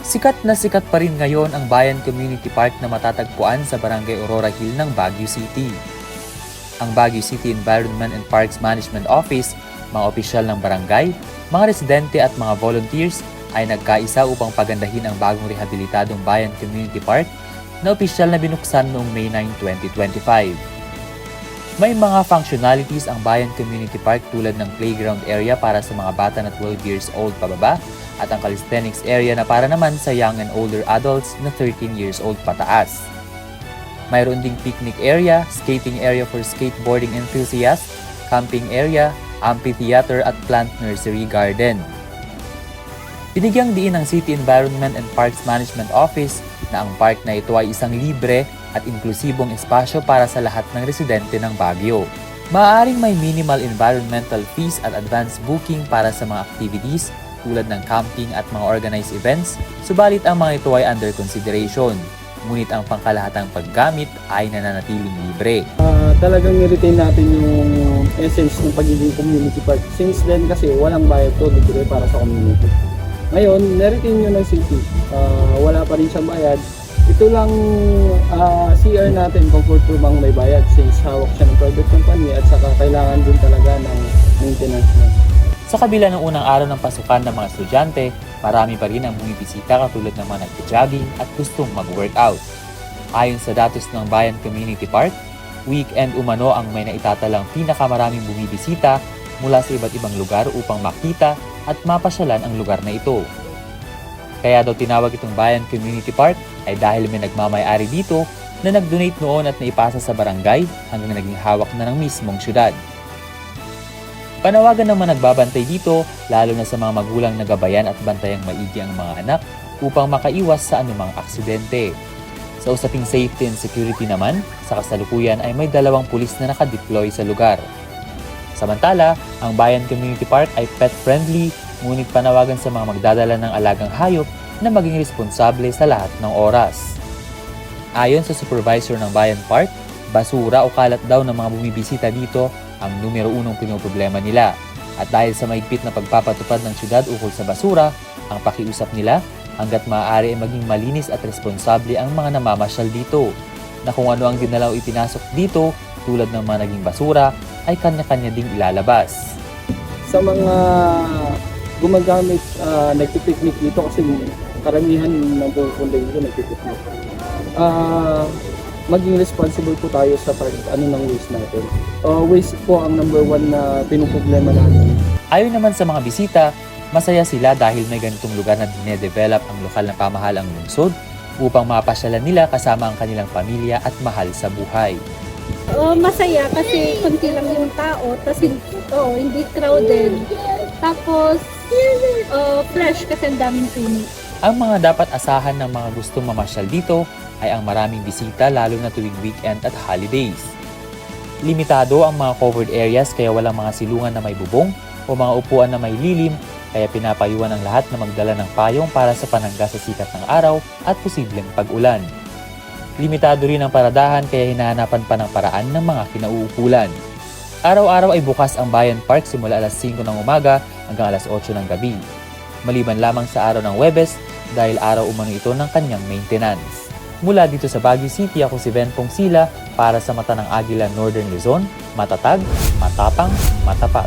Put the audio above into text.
Sikat na sikat pa rin ngayon ang Bayan Community Park na matatagpuan sa Barangay Aurora Hill ng Baguio City. Ang Baguio City Environment and Parks Management Office, mga opisyal ng barangay, mga residente at mga volunteers ay nagkaisa upang pagandahin ang bagong rehabilitadong Bayan Community Park na opisyal na binuksan noong May 9, 2025. May mga functionalities ang Bayan Community Park tulad ng playground area para sa mga bata na 12 years old pababa at ang calisthenics area na para naman sa young and older adults na 13 years old pataas. Mayroon ding picnic area, skating area for skateboarding enthusiasts, camping area, amphitheater at plant nursery garden. Binigyang diin ng City Environment and Parks Management Office na ang park na ito ay isang libre at inklusibong espasyo para sa lahat ng residente ng Baguio. Maaaring may minimal environmental fees at advance booking para sa mga activities tulad ng camping at mga organized events, subalit ang mga ito ay under consideration. Ngunit ang pangkalahatang paggamit ay nananatiling libre. Talagang i-retain natin yung essence ng pagiging community park. Since then kasi walang bayad to, libre para sa community. Ngayon, na-retain nyo ng city. Wala pa rin siyang bayad. Ito lang CR natin, comfort room ang may bayad since hawak siya ng private company at saka kailangan din talaga ng maintenance na. Sa kabila ng unang araw ng pasukan ng mga estudyante, marami pa rin ang bumibisita katulad ng mga nag-jogging at gustong mag-workout. Ayon sa datos ng Bayan Community Park, weekend umano ang may naitatalang pinakamaraming bumibisita mula sa iba't ibang lugar upang makita at mapasyalan ang lugar na ito. Kaya daw tinawag itong Bayan Community Park ay dahil may nagmamay-ari dito na nag-donate noon at naipasa sa barangay hanggang naging hawak na ng mismong syudad. Panawagan naman nagbabantay dito, lalo na sa mga magulang na gabayan at bantayang maigi ang mga anak upang makaiwas sa anumang aksidente. Sa usaping safety and security naman, sa kasalukuyan ay may 2 pulis na nakadeploy sa lugar. Samantala, ang Bayan Community Park ay pet-friendly, ngunit panawagan sa mga magdadala ng alagang hayop na maging responsable sa lahat ng oras. Ayon sa supervisor ng Bayan Park, basura o kalat daw ng mga bumibisita dito ang numero 1 pinoproblema nila. At dahil sa mahigpit na pagpapatupad ng syudad ukol sa basura, ang pakiusap nila hanggat maaari ay maging malinis at responsable ang mga namamasyal dito, na kung ano ang dinala o ipinasok dito tulad ng mga naging basura ay kanya-kanya ding ilalabas. Sa mga gumagamit, nagpipiknik dito kasi karamihan ng pupunta dito nagpipiknik. Maging responsible po tayo sa ng waste natin. Waste po ang number 1 na pinoproblema natin. Ayon naman sa mga bisita, masaya sila dahil may ganitong lugar na dinedevelop ang lokal na pamahalang lungsod upang mapasyalan nila kasama ang kanilang pamilya at mahal sa buhay. Masaya kasi konti lang yung tao, tapos hindi crowded. Tapos fresh kasi ang daming puno. Ang mga dapat asahan ng mga gustong mamasyal dito ay ang maraming bisita lalo na tuwing weekend at holidays. Limitado ang mga covered areas kaya walang mga silungan na may bubong o mga upuan na may lilim, kaya pinapayuhan ang lahat na magdala ng payong para sa panangga sa sikat ng araw at posibleng pag-ulan. Limitado rin ang paradahan kaya hinahanapan pa ng paraan ng mga kinauukulan. Araw-araw ay bukas ang Bayan Park simula alas 5 ng umaga hanggang alas 8 ng gabi. Maliban lamang sa araw ng Huwebes dahil araw umano ito ng kanyang maintenance. Mula dito sa Baguio City, ako si Ben Pongsila para sa Mata ng Agila Northern Luzon, matatag, matapang, matapat.